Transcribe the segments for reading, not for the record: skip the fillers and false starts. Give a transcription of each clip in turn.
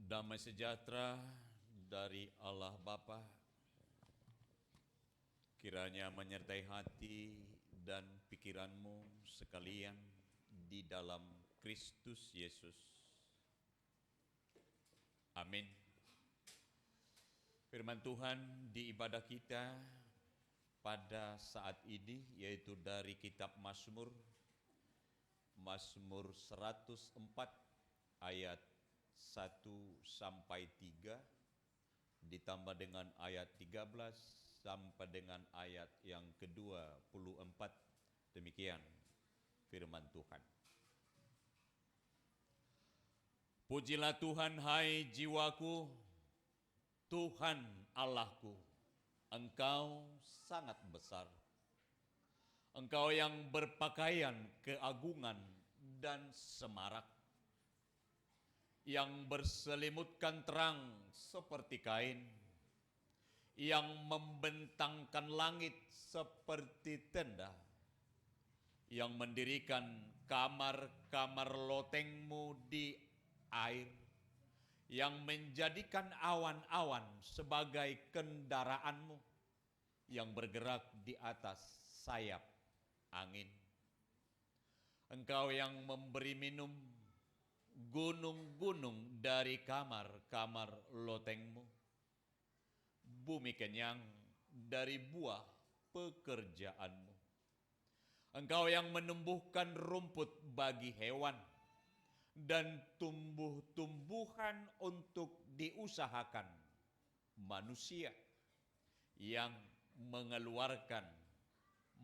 Damai sejahtera dari Allah Bapa kiranya menyertai hati dan pikiranmu sekalian di dalam Kristus Yesus. Amin. Firman Tuhan di ibadah kita pada saat ini yaitu dari kitab Mazmur 104 ayat 1 sampai 3 ditambah dengan ayat 13 sampai dengan ayat yang ke-24. Demikian firman Tuhan. Pujilah Tuhan, hai jiwaku, Tuhan Allahku, Engkau sangat besar. Engkau yang berpakaian keagungan dan semarak, yang berselimutkan terang seperti kain, yang membentangkan langit seperti tenda, yang mendirikan kamar-kamar lotengmu di air, yang menjadikan awan-awan sebagai kendaraanmu, yang bergerak di atas sayap angin. Engkau yang memberi minum gunung-gunung dari kamar-kamar lotengmu, bumi kenyang dari buah pekerjaanmu. Engkau yang menumbuhkan rumput bagi hewan dan tumbuh-tumbuhan untuk diusahakan manusia, yang mengeluarkan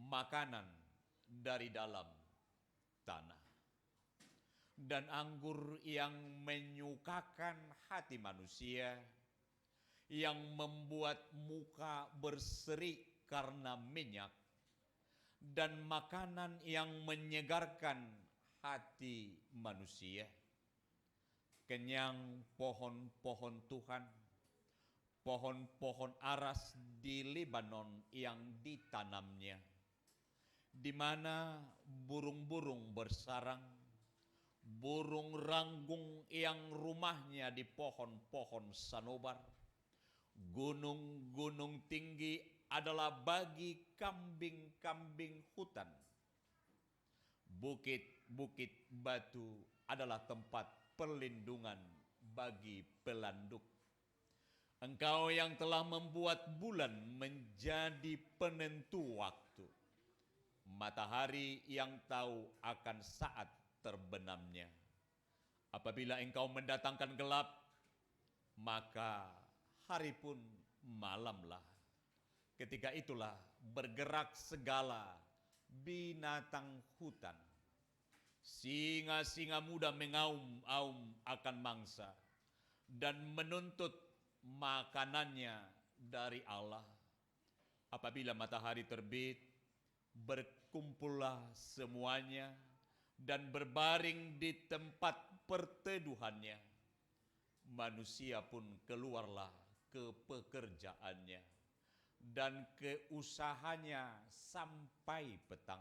makanan dari dalam tanah, dan anggur yang menyukakan hati manusia, yang membuat muka berseri karena minyak, dan makanan yang menyegarkan hati manusia. Kenyang pohon-pohon Tuhan, pohon-pohon aras di Lebanon yang ditanamnya, di mana burung-burung bersarang, burung ranggung yang rumahnya di pohon-pohon sanobar. Gunung-gunung tinggi adalah bagi kambing-kambing hutan. Bukit-bukit batu adalah tempat perlindungan bagi pelanduk. Engkau yang telah membuat bulan menjadi penentu waktu, matahari yang tahu akan saat terbenamnya. Apabila engkau mendatangkan gelap, maka hari pun malamlah. Ketika itulah bergerak segala binatang hutan. Singa-singa muda mengaum-aum akan mangsa dan menuntut makanannya dari Allah. Apabila matahari terbit, berkumpullah semuanya dan berbaring di tempat perteduhannya. Manusia pun keluarlah ke pekerjaannya dan ke usahanya sampai petang.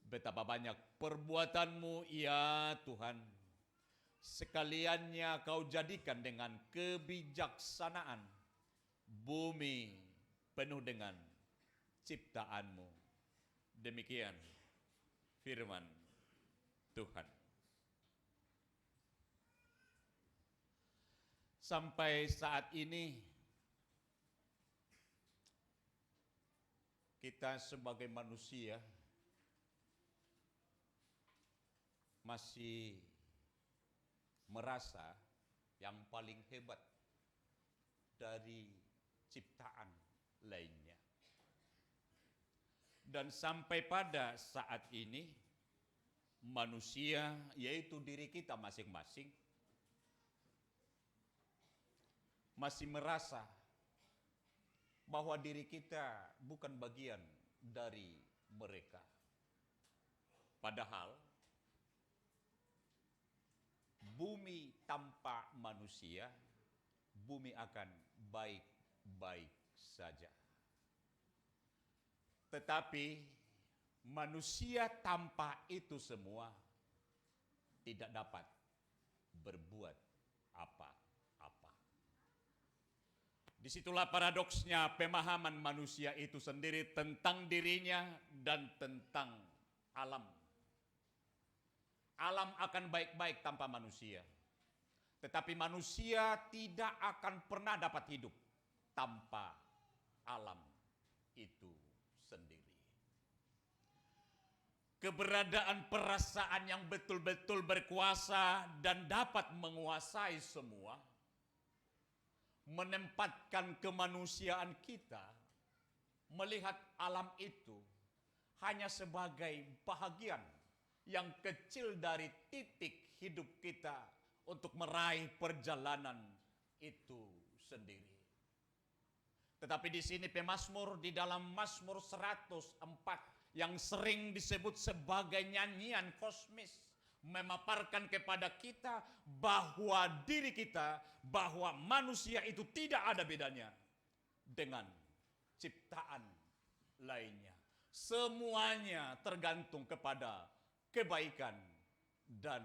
Betapa banyak perbuatanmu ya Tuhan, sekaliannya kau jadikan dengan kebijaksanaan. Bumi penuh dengan ciptaanmu. Demikian firman Tuhan. Sampai saat ini kita sebagai manusia masih merasa yang paling hebat dari ciptaan lainnya. Dan sampai pada saat ini manusia, yaitu diri kita masing-masing, masih merasa bahwa diri kita bukan bagian dari mereka. Padahal bumi tanpa manusia, bumi akan baik-baik saja. Tetapi manusia tanpa itu semua tidak dapat berbuat apa. Disitulah paradoksnya pemahaman manusia itu sendiri tentang dirinya dan tentang alam. Alam akan baik-baik tanpa manusia. Tetapi manusia tidak akan pernah dapat hidup tanpa alam itu sendiri. Keberadaan perasaan yang betul-betul berkuasa dan dapat menguasai semua menempatkan kemanusiaan kita melihat alam itu hanya sebagai bahagian yang kecil dari titik hidup kita untuk meraih perjalanan itu sendiri. Tetapi di sini pemazmur di dalam Mazmur 104 yang sering disebut sebagai nyanyian kosmis memaparkan kepada kita bahwa diri kita, bahwa manusia itu tidak ada bedanya dengan ciptaan lainnya. Semuanya tergantung kepada kebaikan dan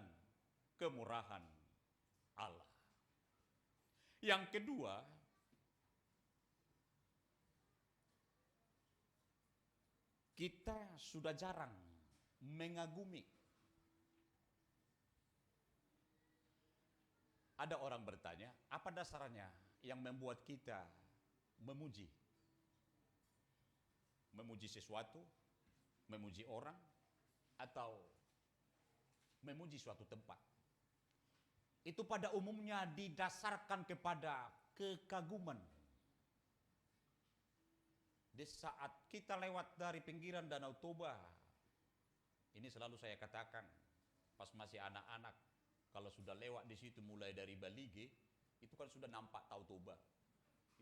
kemurahan Allah. Yang kedua, kita sudah jarang mengagumi. Ada orang bertanya, apa dasarnya yang membuat kita memuji? Memuji sesuatu, memuji orang, atau memuji suatu tempat. Itu pada umumnya didasarkan kepada kekaguman. Di saat kita lewat dari pinggiran Danau Toba, ini selalu saya katakan, pas masih anak-anak, kalau sudah lewat di situ mulai dari Balige, itu kan sudah nampak Tau Toba.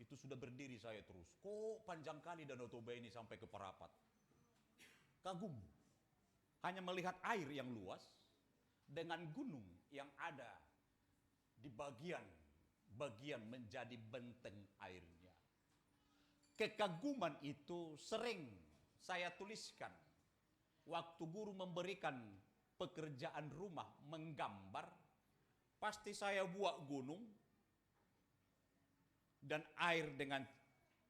Itu sudah berdiri saya terus. Kok panjang kali Danau Toba ini sampai ke Parapat? Kagum. Hanya melihat air yang luas dengan gunung yang ada di bagian menjadi benteng airnya. Kekaguman itu sering saya tuliskan waktu guru memberikan pekerjaan rumah menggambar, pasti saya buat gunung dan air dengan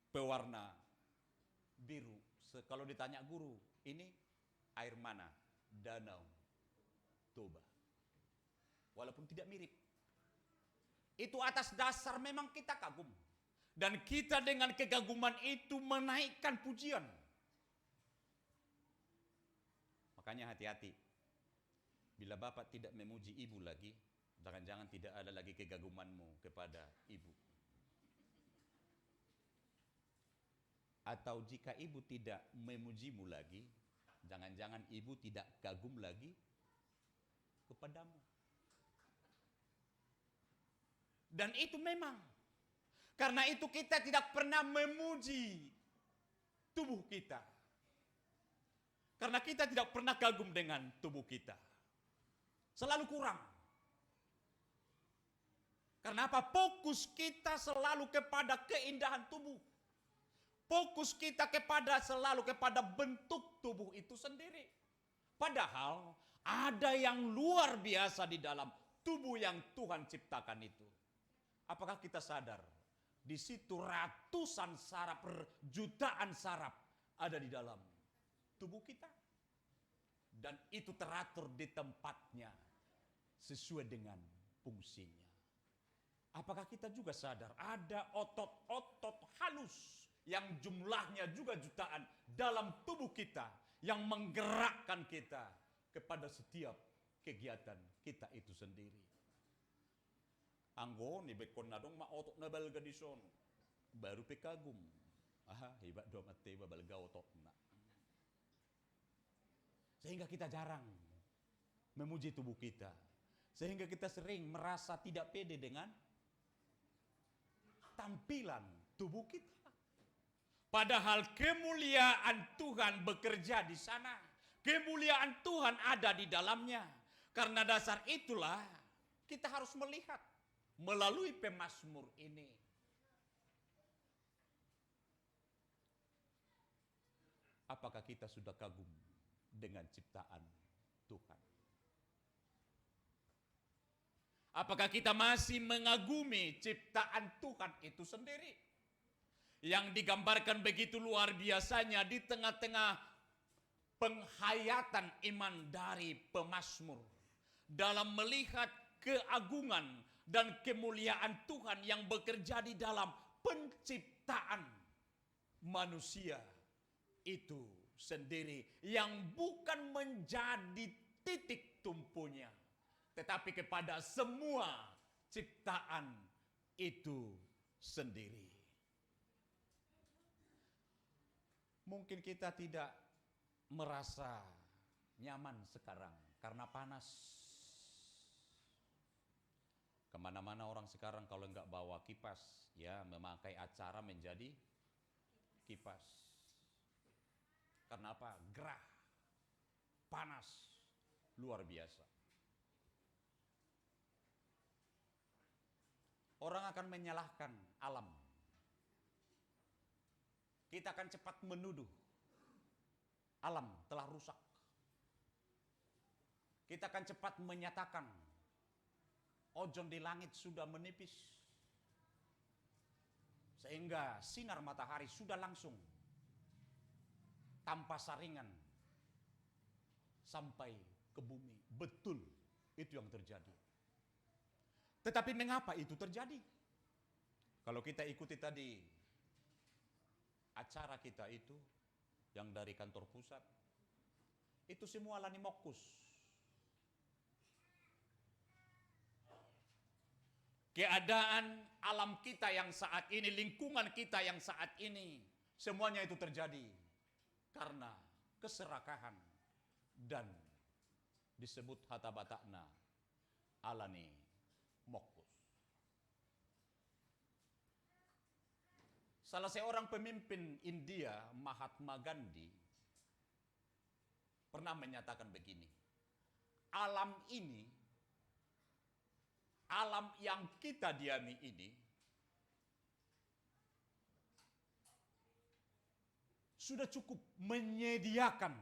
pewarna biru. Kalau ditanya guru, ini air mana? Danau Toba. Walaupun tidak mirip. Itu atas dasar memang kita kagum. Dan kita dengan kekaguman itu menaikkan pujian. Makanya hati-hati. Bila bapak tidak memuji ibu lagi, jangan-jangan tidak ada lagi kekagumanmu kepada ibu. Atau jika ibu tidak memujimu lagi, jangan-jangan ibu tidak kagum lagi kepadamu. Dan itu memang. Karena itu kita tidak pernah memuji tubuh kita. Karena kita tidak pernah kagum dengan tubuh kita. Selalu kurang. Karena apa? Fokus kita selalu kepada keindahan tubuh. Fokus kita selalu kepada bentuk tubuh itu sendiri. Padahal ada yang luar biasa di dalam tubuh yang Tuhan ciptakan itu. Apakah kita sadar? Di situ ratusan saraf, jutaan saraf ada di dalam tubuh kita. Dan itu teratur di tempatnya sesuai dengan fungsinya. Apakah kita juga sadar ada otot-otot halus yang jumlahnya juga jutaan dalam tubuh kita yang menggerakkan kita kepada setiap kegiatan kita itu sendiri. Anggo ni bekon na dong maotok na balga di son. Baru pekagum. Aha, hebat dong ateba balga otok na. Sehingga kita jarang memuji tubuh kita. Sehingga kita sering merasa tidak pede dengan tampilan tubuh kita. Padahal kemuliaan Tuhan bekerja di sana. Kemuliaan Tuhan ada di dalamnya. Karena dasar itulah kita harus melihat melalui pemazmur ini. Apakah kita sudah kagum dengan ciptaan Tuhan? Apakah kita masih mengagumi ciptaan Tuhan itu sendiri? yang digambarkan begitu luar biasanya di tengah-tengah penghayatan iman dari pemazmur dalam melihat keagungan dan kemuliaan Tuhan yang bekerja di dalam penciptaan manusia itu sendiri, yang bukan menjadi titik tumpunya, tetapi kepada semua ciptaan itu sendiri. Mungkin kita tidak merasa nyaman sekarang karena panas. Kemana-mana orang sekarang kalau nggak bawa kipas, ya memakai acara menjadi kipas. Karena apa? Gerah, panas, luar biasa. Orang akan menyalahkan alam. Kita akan cepat menuduh alam telah rusak. Kita akan cepat menyatakan ozon di langit sudah menipis, sehingga sinar matahari sudah langsung tanpa saringan sampai ke bumi. Betul, itu yang terjadi. Tetapi mengapa itu terjadi? Kalau kita ikuti tadi acara kita itu yang dari kantor pusat, itu semua lanimokus. Keadaan alam kita yang saat ini, lingkungan kita yang saat ini, semuanya itu terjadi karena keserakahan dan disebut hatabatakna alani mokus. Salah seorang pemimpin India, Mahatma Gandhi, pernah menyatakan begini, alam ini, alam yang kita diami ini, sudah cukup menyediakan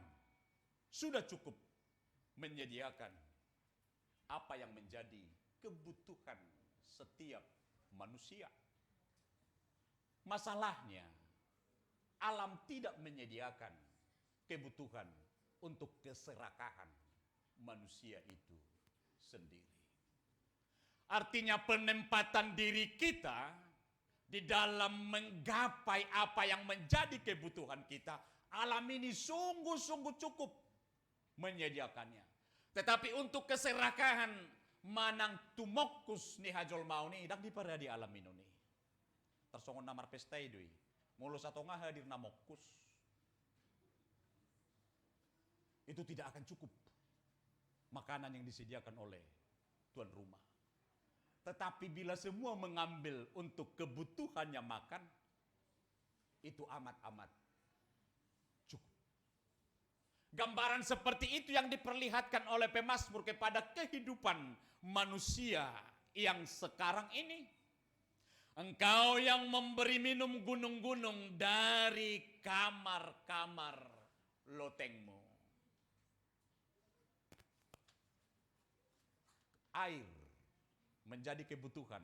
apa yang menjadi kebutuhan setiap manusia. Masalahnya, alam tidak menyediakan kebutuhan untuk keserakahan manusia itu sendiri. Artinya penempatan diri kita di dalam menggapai apa yang menjadi kebutuhan kita, alam ini sungguh-sungguh cukup menyediakannya. Tetapi untuk keserakahan manang tumokus ni hajol mau ni dak dipada di alam ini. Tersongon namar pesta itu, mulus atau nggak hadir namokus, itu tidak akan cukup makanan yang disediakan oleh tuan rumah. Tetapi bila semua mengambil untuk kebutuhannya makan, itu amat-amat cukup. Gambaran seperti itu yang diperlihatkan oleh pemazmur kepada kehidupan manusia yang sekarang ini. Engkau yang memberi minum gunung-gunung dari kamar-kamar lotengmu. Air menjadi kebutuhan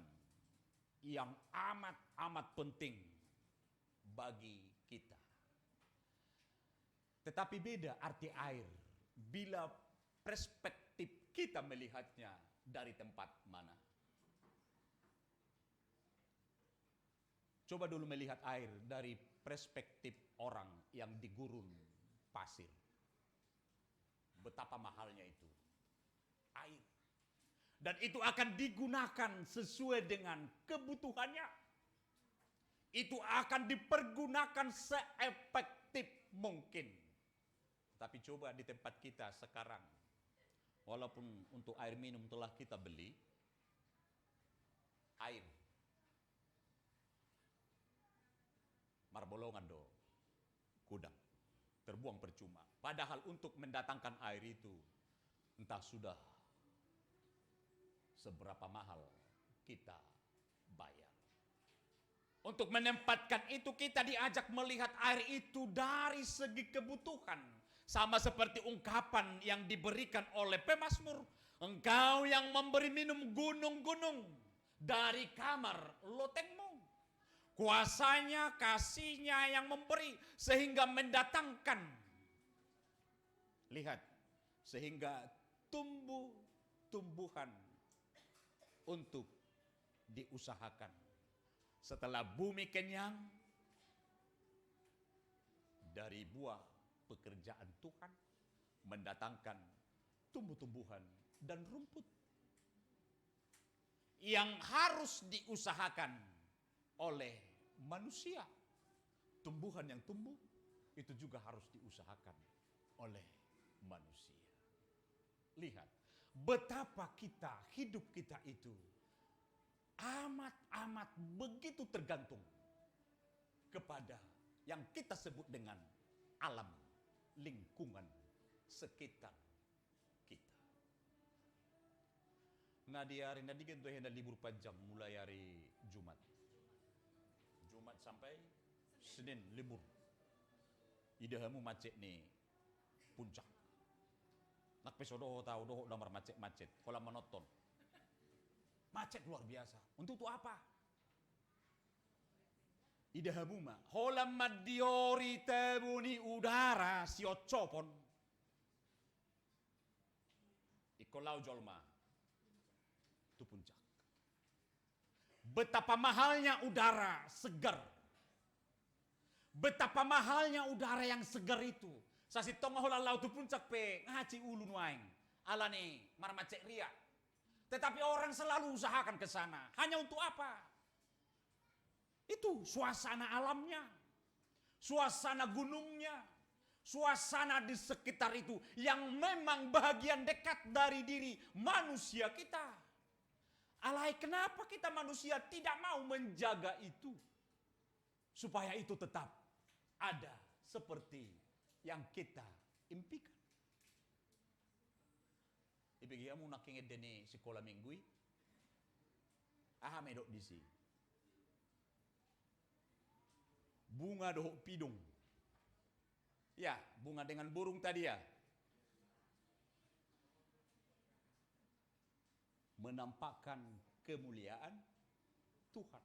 yang amat-amat penting bagi kita. Tetapi beda arti air bila perspektif kita melihatnya dari tempat mana. Coba dulu melihat air dari perspektif orang yang di gurun pasir. Betapa mahalnya itu air. Dan itu akan digunakan sesuai dengan kebutuhannya. Itu akan dipergunakan seefektif mungkin. Tapi coba di tempat kita sekarang, walaupun untuk air minum telah kita beli, air marbolongan do, kudang, terbuang percuma. Padahal untuk mendatangkan air itu, entah sudah seberapa mahal kita bayar. Untuk menempatkan itu kita diajak melihat air itu dari segi kebutuhan. Sama seperti ungkapan yang diberikan oleh pemazmur. Engkau yang memberi minum gunung-gunung dari kamar lotengmu. Kuasanya, kasihnya yang memberi sehingga mendatangkan. Lihat, sehingga tumbuhan untuk diusahakan. Setelah bumi kenyang dari buah pekerjaan Tuhan, mendatangkan tumbuh-tumbuhan dan rumput yang harus diusahakan oleh manusia. Tumbuhan yang tumbuh itu juga harus diusahakan oleh manusia. Lihat betapa hidup kita itu amat begitu tergantung kepada yang kita sebut dengan alam, lingkungan sekitar kita. Nah di hari nanti kita hendak libur panjang mulai hari Jumat sampai Senin libur. Idahamu macet nih puncak. Nak pesodoh tahu doh damar macet kolam monoton. Macet luar biasa. Untuk apa? Idahamu mah holam madiori tebuni udara siocopon. Ikolau jolma. Itu puncak. Betapa mahalnya udara segar. Betapa mahalnya udara yang segar itu. Sasi tonga hola lau tu puncak pe ngaci ulu nuaing. Ala nih marmacek ria. Tetapi orang selalu usahakan ke sana. Hanya untuk apa? Itu suasana alamnya. Suasana gunungnya. Suasana di sekitar itu yang memang bagian dekat dari diri manusia kita. Alai kenapa kita manusia tidak mau menjaga itu? Supaya itu tetap ada seperti yang kita impikan. Ibigiamu nakingit deni sekolah minggui. Aha medok disi. Bunga dohok pidung. Ya, bunga dengan burung tadi ya. Menampakkan kemuliaan Tuhan.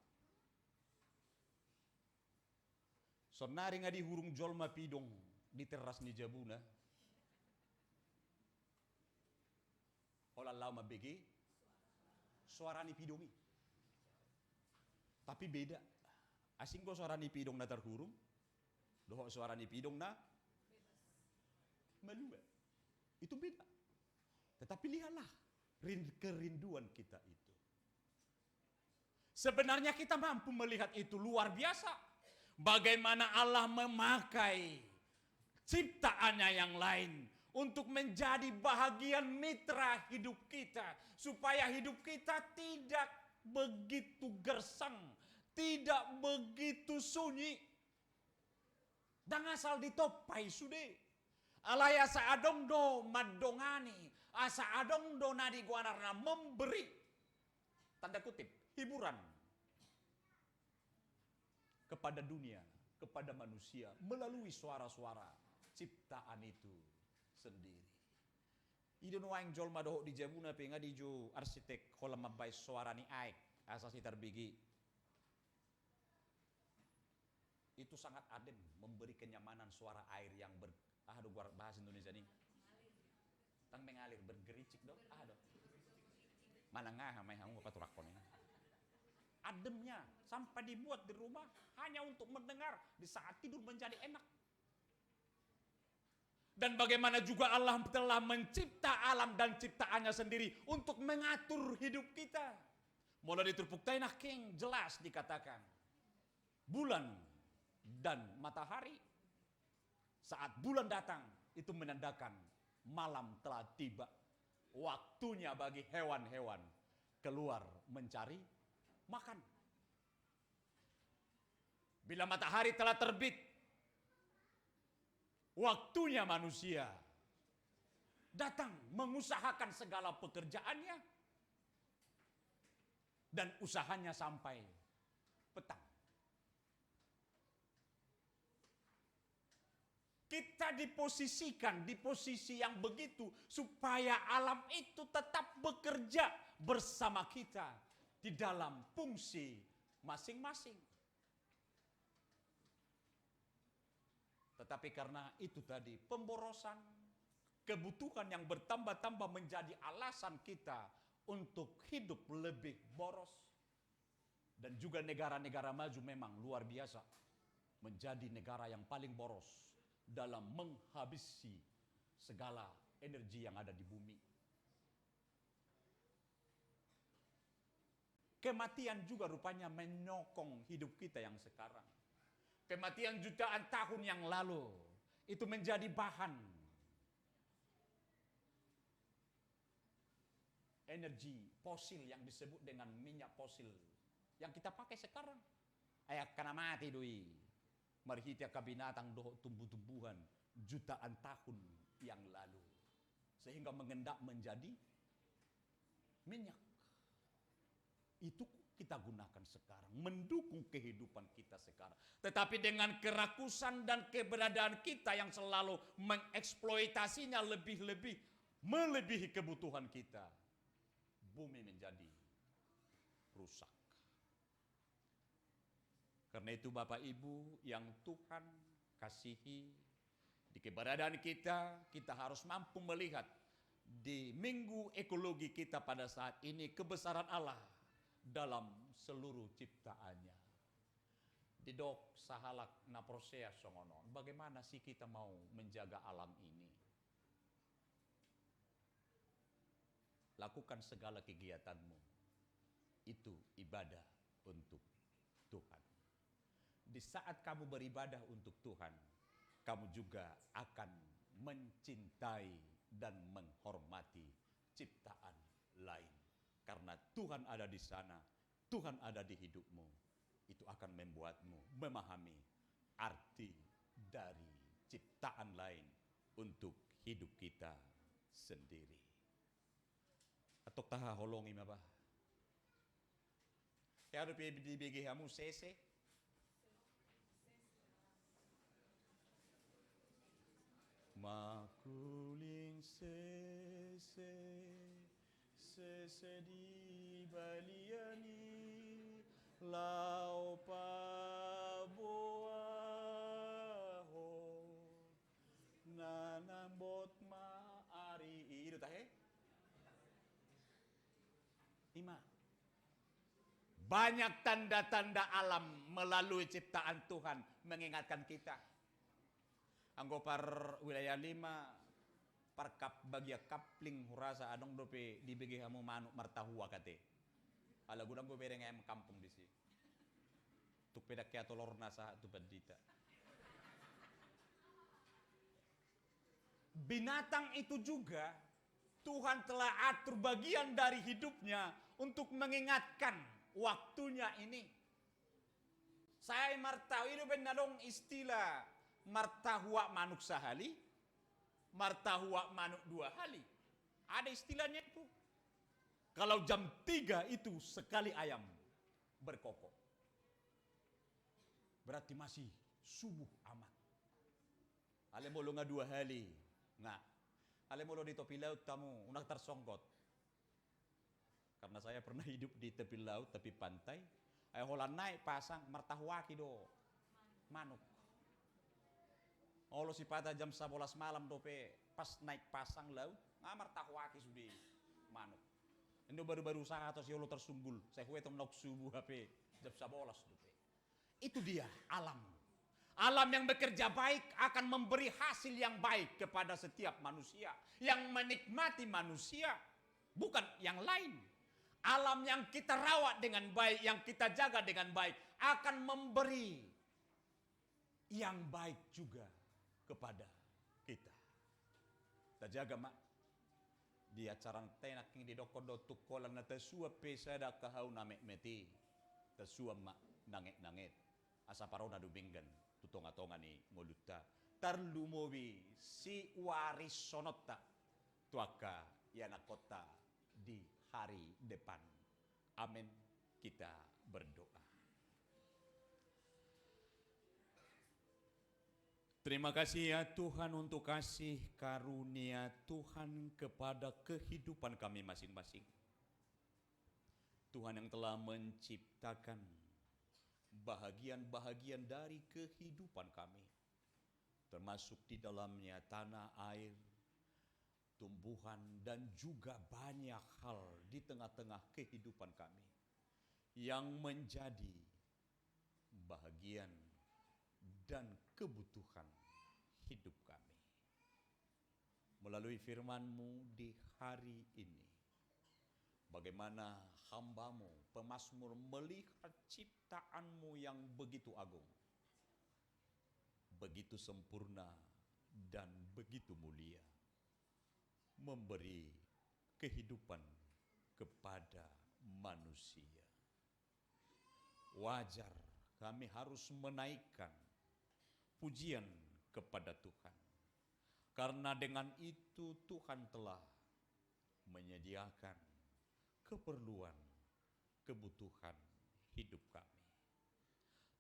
Sonari ngadi hurung jolma pidong di teras ni Jabuna. Olah lama begi suara ni pidongi. Tapi beda. Asing ko suara ni pidong na terhurung. Dohok suara ni pidong na melua. Itu beda. Tetapi lihatlah kerinduan kita itu. Sebenarnya kita mampu melihat itu luar biasa. Bagaimana Allah memakai ciptaannya yang lain untuk menjadi bahagian mitra hidup kita. Supaya hidup kita tidak begitu gersang, tidak begitu sunyi. Dan asal ditopai sudah. Alaya saadong do madongani. Asa adong do nadi guanarna memberi. Tanda kutip, hiburan. Kepada dunia, kepada manusia. Melalui suara-suara ciptaan itu sendiri. Idon waing jolma dohok di Jabuna penga dijo arsitek holam mabai suara ni aik. Asasi terbigi. Itu sangat adem, memberi kenyamanan suara air yang bahasa Indonesia nih. Tang mengalir bergericik dong, Malangah mai hangu paturakon ini. Ademnya sampai dibuat di rumah hanya untuk mendengar di saat tidur menjadi enak. Dan bagaimana juga Allah telah mencipta alam dan ciptaannya sendiri untuk mengatur hidup kita. Mulai diterpuktai nah king jelas dikatakan bulan dan matahari saat bulan datang itu menandakan malam telah tiba. Waktunya bagi hewan-hewan keluar mencari makan. Bila matahari telah terbit, waktunya manusia datang mengusahakan segala pekerjaannya dan usahanya sampai petang. Kita diposisikan di posisi yang begitu supaya alam itu tetap bekerja bersama kita di dalam fungsi masing-masing. Tetapi karena itu tadi, pemborosan, kebutuhan yang bertambah-tambah menjadi alasan kita untuk hidup lebih boros. Dan juga negara-negara maju memang luar biasa menjadi negara yang paling boros dalam menghabisi segala energi yang ada di bumi. Kematian juga rupanya menyokong hidup kita yang sekarang. Kematian jutaan tahun yang lalu itu menjadi bahan energi fosil yang disebut dengan minyak fosil yang kita pakai sekarang. Ayak karena mati doi. Marhitia kabinatang doh tumbuh-tumbuhan jutaan tahun yang lalu. Sehingga mengendap menjadi minyak. Itu kita gunakan sekarang, mendukung kehidupan kita sekarang. Tetapi dengan kerakusan dan keberadaan kita yang selalu mengeksploitasinya lebih-lebih, melebihi kebutuhan kita, bumi menjadi rusak. Karena itu Bapak Ibu yang Tuhan kasihi, di keberadaan kita, kita harus mampu melihat di minggu ekologi kita pada saat ini kebesaran Allah dalam seluruh ciptaannya. Di dok sahalak naprosea songonon. Bagaimana sih kita mau menjaga alam ini? Lakukan segala kegiatanmu. Itu ibadah untuk Tuhan. Di saat kamu beribadah untuk Tuhan, kamu juga akan mencintai dan menghormati ciptaan lain. Karena Tuhan ada di sana, Tuhan ada di hidupmu. Itu akan membuatmu memahami arti dari ciptaan lain untuk hidup kita sendiri. Atau taha holongi mabah. Ya harus dibagi kamu sese. Makuling sese di baliani lau paboaho nanambot maari itu tahe lima. Banyak tanda-tanda alam melalui ciptaan Tuhan mengingatkan kita. Anggopar wilayah 5 parkap bagia kapling hurasa adong dope dibagi kamu manuk martahua kate. Ala gudang go bereng ayam kampung di sini. Tuk pedak kaya tolor nasa tu bandita. Binatang itu juga Tuhan telah atur bagian dari hidupnya untuk mengingatkan waktunya ini. Saya martahu itu benadong istilah martahua manuk sehali, martahua manuk 2 hari. Ada istilahnya itu. Kalau jam 3 itu sekali ayam berkokok. Berarti masih subuh amat. Ale molo nga 2 hari. Nga. Ale molo di tepi laut tamu unak tersongkot. Karena saya pernah hidup di tepi laut tepi pantai. Ay holan naik pasang martahuaki do manuk. Olo si pada jam 11 malam dope pas naik pasang laut ngamar tahwaki sudi manuk. Indo baru-baru usaha atau si olo tersunggul. Saya huwe nok subuh HP jam 11 dope. Itu dia alam. Alam yang bekerja baik akan memberi hasil yang baik kepada setiap manusia. Yang menikmati manusia bukan yang lain. Alam yang kita rawat dengan baik, yang kita jaga dengan baik akan memberi yang baik juga kepada kita. Kita jaga mak. Di acara tenak yang didokodo tukolan na tasua pesada kahau namek meti. Tasua mak nangek-nanget. Asa parau na dubinggan. Tutonga-tonga ni ngoluta. Tarlumobi si waris sonota. Tuaka yana kota di hari depan. Amin. Kita berdoa. Terima kasih ya Tuhan untuk kasih karunia Tuhan kepada kehidupan kami masing-masing. Tuhan yang telah menciptakan bahagian-bahagian dari kehidupan kami. termasuk di dalamnya tanah, air, tumbuhan, dan juga banyak hal di tengah-tengah kehidupan kami yang menjadi bahagian dan kebutuhan hidup kami. Melalui firman-Mu di hari ini, bagaimana hamba-Mu, pemazmur, melihat ciptaan-Mu yang begitu agung, begitu sempurna, dan begitu mulia, memberi kehidupan kepada manusia. Wajar kami harus menaikkan pujian kepada Tuhan, karena dengan itu Tuhan telah menyediakan keperluan, kebutuhan hidup kami.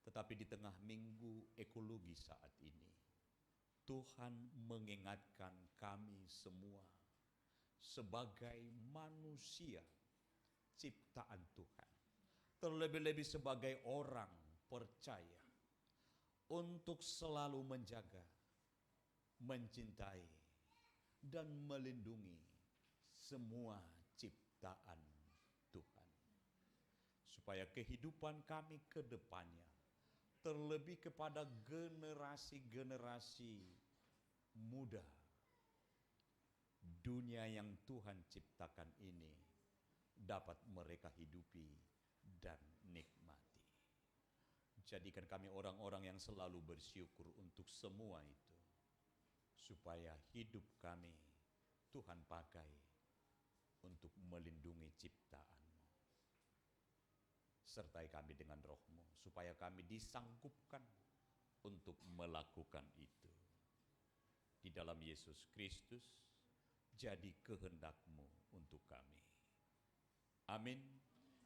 Tetapi di tengah minggu ekologi saat ini, Tuhan mengingatkan kami semua sebagai manusia ciptaan Tuhan, terlebih-lebih sebagai orang percaya, untuk selalu menjaga, mencintai, dan melindungi semua ciptaan Tuhan, supaya kehidupan kami ke depannya, terlebih kepada generasi-generasi muda, dunia yang Tuhan ciptakan ini dapat mereka hidupi dan nikmati. Jadikan kami orang-orang yang selalu bersyukur untuk semua itu, supaya hidup kami Tuhan pakai untuk melindungi ciptaan-Mu. Sertai kami dengan Roh-Mu, supaya kami disanggupkan untuk melakukan itu. Di dalam Yesus Kristus, jadi kehendak-Mu untuk kami. Amin.